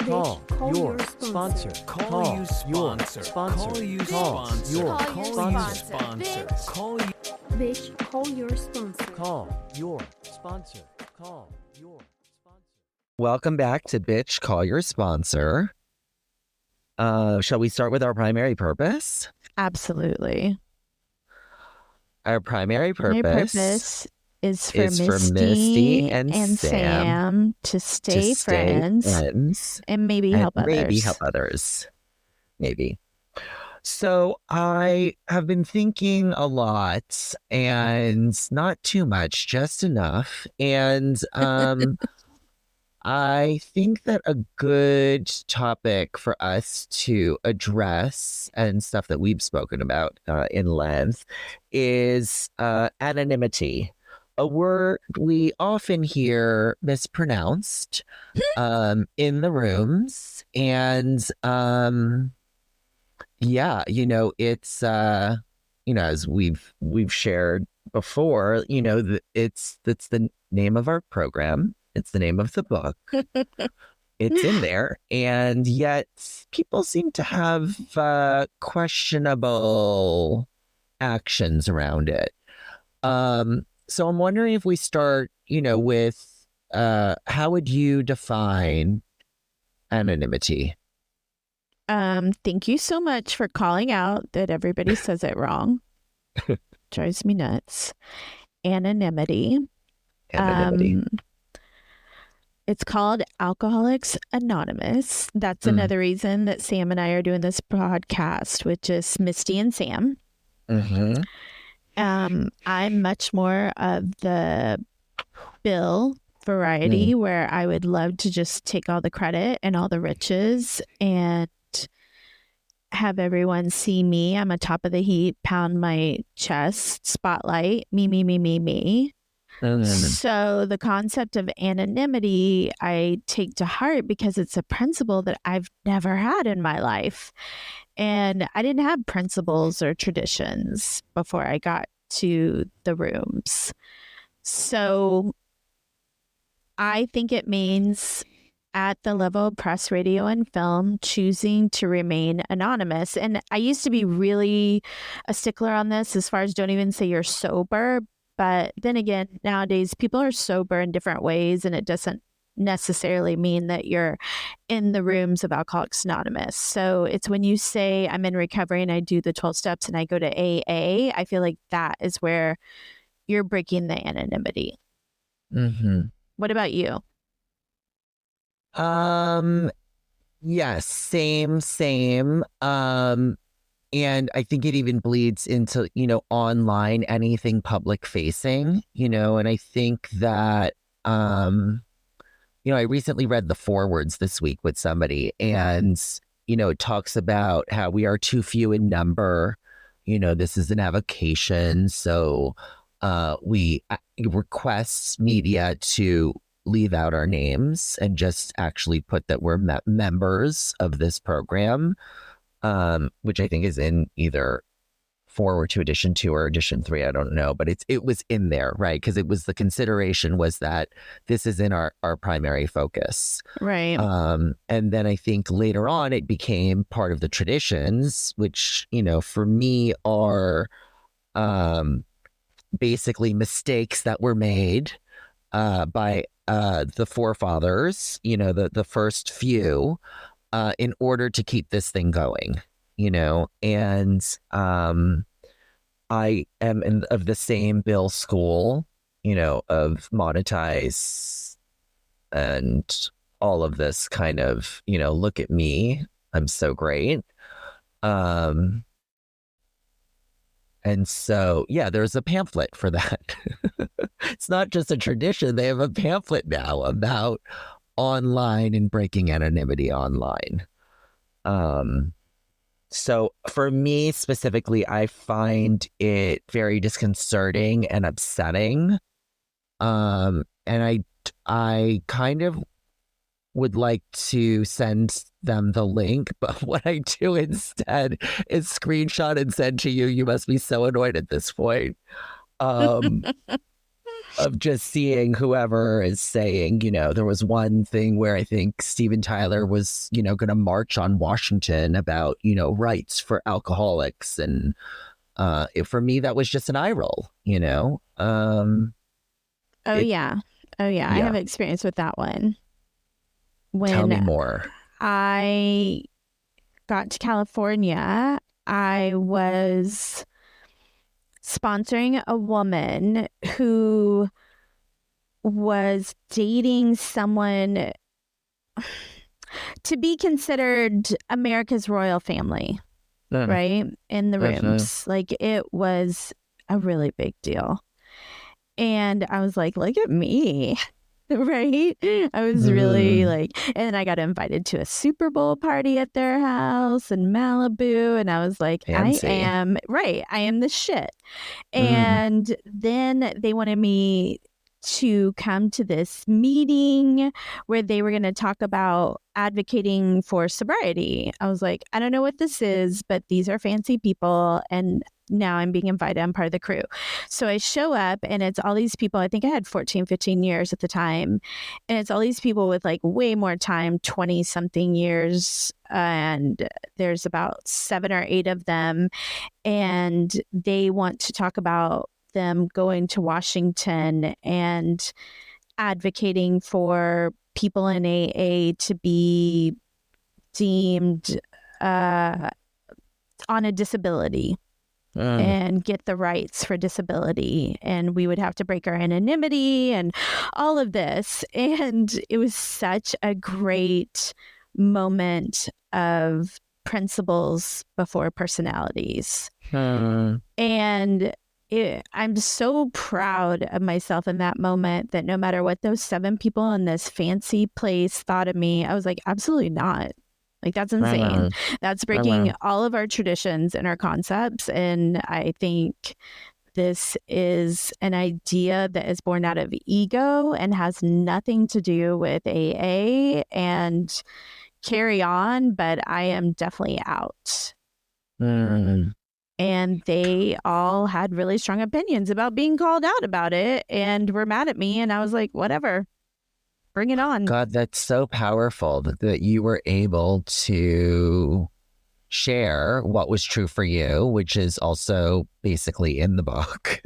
Call your sponsor. Call you sponsor. Call you sponsor. Call you sponsor. Call you. Bitch, call your sponsor. Call your sponsor. Call your sponsor. Welcome back to Bitch Call Your Sponsor. Shall we start with our primary purpose? Absolutely. Our primary My purpose purpose is is for for Misty Misty and Sam to stay friends and maybe and help maybe others. help others. Maybe. So I have been thinking a lot and not too much, just enough. And I think that a good topic for us to address and stuff that we've spoken about in length is anonymity, a word we often hear mispronounced in the rooms. And yeah, it's as we've shared before, it's the name of our program. It's the name of the book. It's in there. And yet people seem to have questionable actions around it. So I'm wondering if we start, with how would you define anonymity? Thank you so much for calling out that everybody says it wrong. Drives me nuts. Anonymity. Anonymity. It's called Alcoholics Anonymous. That's another reason that Sam and I are doing this podcast with just Misty and Sam. Mm-hmm. I'm much more of the Bill variety where I would love to just take all the credit and all the riches and have everyone see me. I'm a top of the heap, pound my chest, spotlight, me. So the concept of anonymity I take to heart because it's a principle that I've never had in my life. And I didn't have principles or traditions before I got to the rooms. So I think it means at the level of press, radio, and film, choosing to remain anonymous. And I used to be really a stickler on this as far as don't even say you're sober. But then again, nowadays, people are sober in different ways, and it doesn't necessarily mean that you're in the rooms of Alcoholics Anonymous. So it's when you say, I'm in recovery and I do the 12 steps and I go to AA, I feel like that is where you're breaking the anonymity. Mm-hmm. What about you? Yes, same. And I think it even bleeds into, online, anything public facing, and I think that, I recently read the forewords this week with somebody and, it talks about how we are too few in number. This is an avocation. So we request media to leave out our names and just actually put that we're members of this program. Which I think is in either forward to edition 2 or edition 3. I don't know, but it was in there, right? Because it was the consideration was that this is in our primary focus. Right. And then I think later on it became part of the traditions, which, for me are basically mistakes that were made by the forefathers, the first few, in order to keep this thing going, and I am of the same Bill school, of monetize and all of this kind of, look at me, I'm so great. And so, yeah, there's a pamphlet for that. It's not just a tradition. They have a pamphlet now about online and breaking anonymity online. So for me specifically, I find it very disconcerting and upsetting. And I kind of would like to send them the link, but what I do instead is screenshot and send to you. You must be so annoyed at this point. of just seeing whoever is saying, there was one thing where I think Steven Tyler was, going to march on Washington about, rights for alcoholics. And for me, that was just an eye roll, Oh, yeah. I have experience with that one. Tell me When more. I got to California, I was sponsoring a woman who was dating someone to be considered America's royal family, right? In the rooms. Like, it was a really big deal. And I was like, look at me. Right? I was really like, and then I got invited to a Super Bowl party at their house in Malibu. And I was like, Fancy. I am the shit. And then they wanted me to come to this meeting where they were going to talk about advocating for sobriety. I was like, I don't know what this is, but these are fancy people. And now I'm being invited. I'm part of the crew. So I show up and it's all these people. I think I had 14, 15 years at the time. And it's all these people with like way more time, 20 something years. And there's about 7 or 8 of them. And they want to talk about them going to Washington and advocating for people in AA to be deemed on a disability and get the rights for disability. And we would have to break our anonymity and all of this. And it was such a great moment of principles before personalities. And I'm so proud of myself in that moment that no matter what those 7 people in this fancy place thought of me, I was like, absolutely not. Like, that's insane. That's breaking all of our traditions and our concepts. And I think this is an idea that is born out of ego and has nothing to do with AA and carry on, but I am definitely out. And they all had really strong opinions about being called out about it and were mad at me. And I was like, whatever, bring it on. God, that's so powerful that you were able to share what was true for you, which is also basically in the book.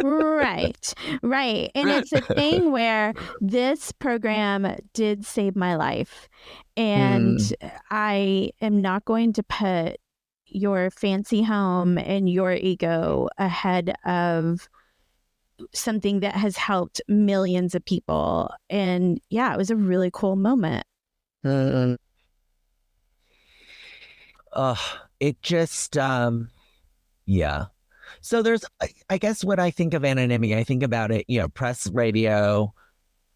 Right. And it's a thing where this program did save my life. And I am not going to put your fancy home and your ego ahead of something that has helped millions of people. And yeah, it was a really cool moment. It just, yeah. So there's, I guess when I think of anonymity, I think about it, press, radio,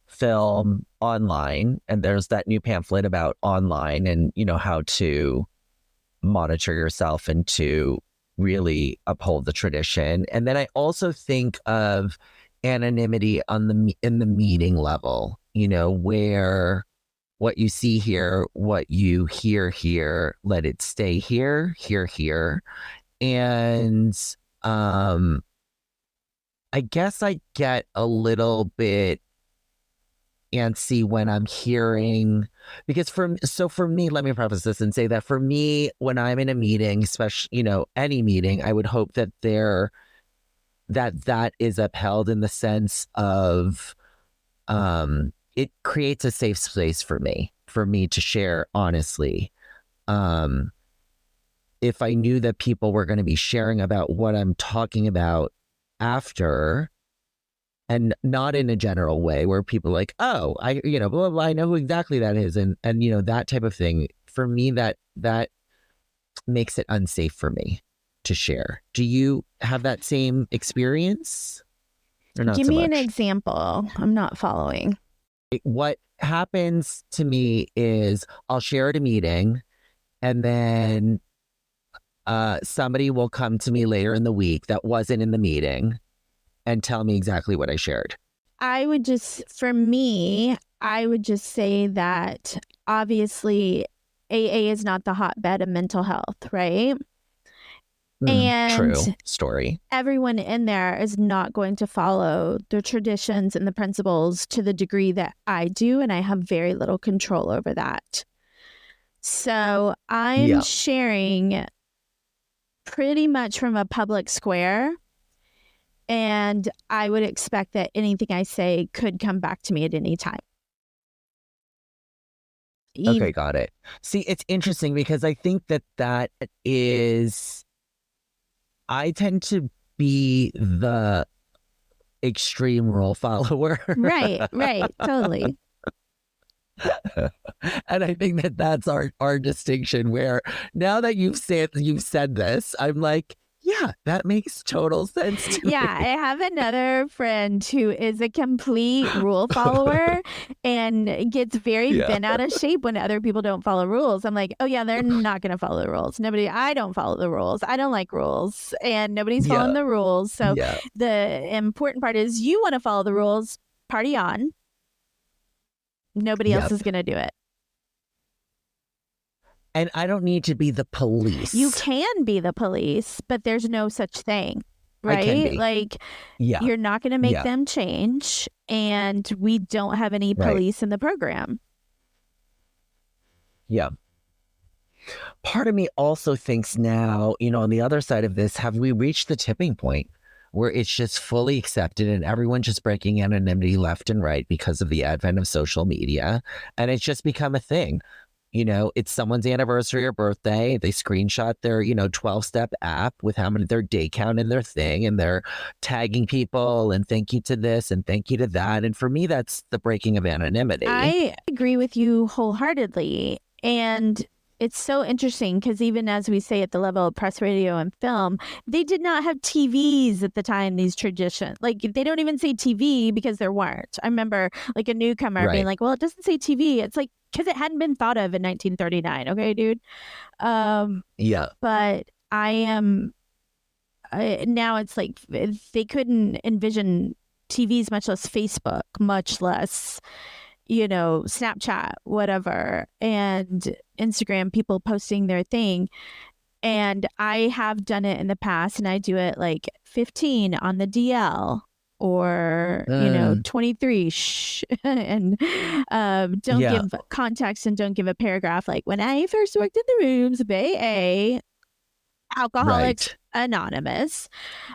film, online. And there's that new pamphlet about online and, how to monitor yourself and to really uphold the tradition. And then I also think of anonymity in the meeting level, where what you see here, what you hear here, let it stay here. And I guess I get a little bit antsy when I'm hearing, because for me, let me preface this and say that for me, when I'm in a meeting, especially, any meeting, I would hope that that is upheld in the sense of, it creates a safe space for me to share honestly. If I knew that people were going to be sharing about what I'm talking about after, and not in a general way where people are like, oh, I, blah, blah, blah, I know who exactly that is. And, that type of thing, for me, that makes it unsafe for me to share. Do you have that same experience or not? Give so me much? an example. I'm not following. What happens to me is I'll share at a meeting and then somebody will come to me later in the week that wasn't in the meeting and tell me exactly what I shared. I would just say that obviously AA is not the hotbed of mental health, right? And True story. everyone in there is not going to follow the traditions and the principles to the degree that I do, and I have very little control over that. So I'm Yeah. sharing pretty much from a public square, and I would expect that anything I say could come back to me at any time. Okay, got it. See, it's interesting because I think that is, I tend to be the extreme rule follower. Right, totally. And I think that's our distinction, where now that you've said this, I'm like, yeah, that makes total sense to Yeah, me. I have another friend who is a complete rule follower and gets very bent out of shape when other people don't follow rules. I'm like, oh yeah, they're not going to follow the rules. I don't follow the rules. I don't like rules, and nobody's following the rules. So the important part is you want to follow the rules, party on. Nobody else is going to do it. And I don't need to be the police. You can be the police, but there's no such thing, right? I can be. Like, you're not going to make them change, and we don't have any police in the program. Yeah. Part of me also thinks now, on the other side of this, have we reached the tipping point where it's just fully accepted and everyone's just breaking anonymity left and right because of the advent of social media, and it's just become a thing? It's someone's anniversary or birthday. They screenshot their, 12-step app with how many their day count in their thing, and they're tagging people and thank you to this and thank you to that. And for me, that's the breaking of anonymity. I agree with you wholeheartedly. And it's so interesting because even as we say at the level of press, radio, and film, they did not have TVs at the time, these traditions. Like, they don't even say TV because there weren't. I remember like a newcomer being like, well, it doesn't say TV. It's like, because it hadn't been thought of in 1939. Okay, dude. But now it's like they couldn't envision TVs, much less Facebook, much less, Snapchat, whatever, and Instagram, people posting their thing. And I have done it in the past, and I do it like 15 on the DL or 23 and don't give context and don't give a paragraph, like when I first worked in the rooms of AA, Alcoholics Anonymous.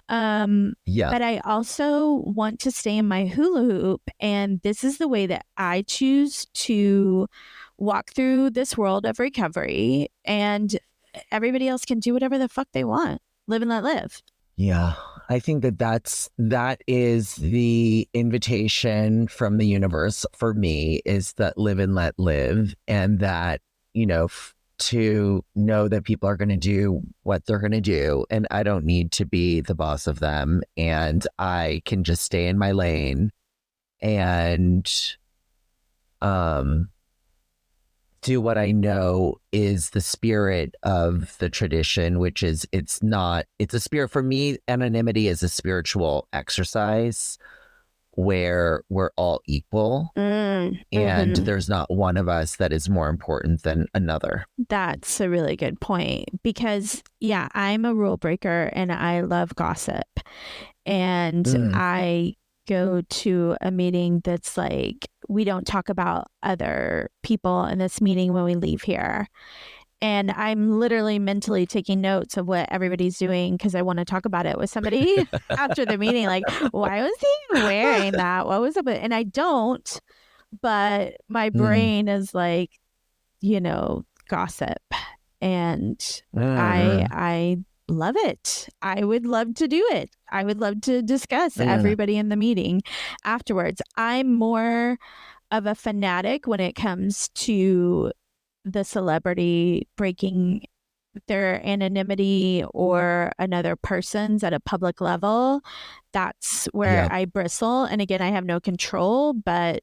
But I also want to stay in my hula hoop, and this is the way that I choose to walk through this world of recovery, and everybody else can do whatever the fuck they want. Live and let live. Yeah, I think that is the invitation from the universe for me, is that live and let live, and that, to know that people are going to do what they're going to do, and I don't need to be the boss of them, and I can just stay in my lane and do what I know is the spirit of the tradition, which is it's a spirit. For me, anonymity is a spiritual exercise where we're all equal and there's not one of us that is more important than another. That's a really good point, because I'm a rule breaker and I love gossip, and I go to a meeting that's like, we don't talk about other people in this meeting when we leave here. And I'm literally mentally taking notes of what everybody's doing because I want to talk about it with somebody after the meeting. Like, why was he wearing that? What was it? And I don't, but my brain is like, gossip. And I love it. I would love to do it. I would love to discuss everybody in the meeting afterwards. I'm more of a fanatic when it comes to the celebrity breaking their anonymity or another person's at a public level. That's where I bristle. And again, I have no control, but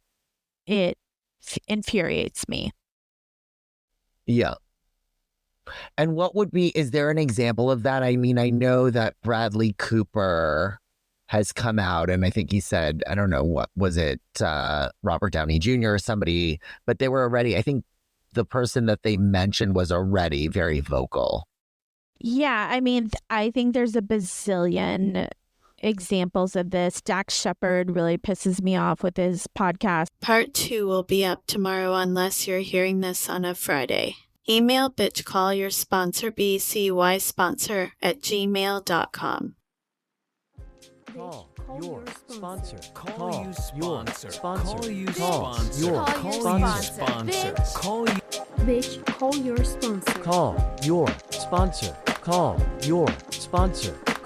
it infuriates me. Yeah. And is there an example of that? I mean, I know that Bradley Cooper has come out, and I think he said, I don't know, what was it, Robert Downey Jr. or somebody, but they were already, I think the person that they mentioned was already very vocal. Yeah, I mean, I think there's a bazillion examples of this. Dax Shepard really pisses me off with his podcast. Part 2 will be up tomorrow unless you're hearing this on a Friday. Email bitchcallyoursponsor bcysponsor@gmail.com. Call your sponsor. Call you your sponsor. sponsor. Call you Call sponsor. your Call you sponsor. sponsor. Call you. Bitch, call your sponsor. Call your sponsor. Call your sponsor.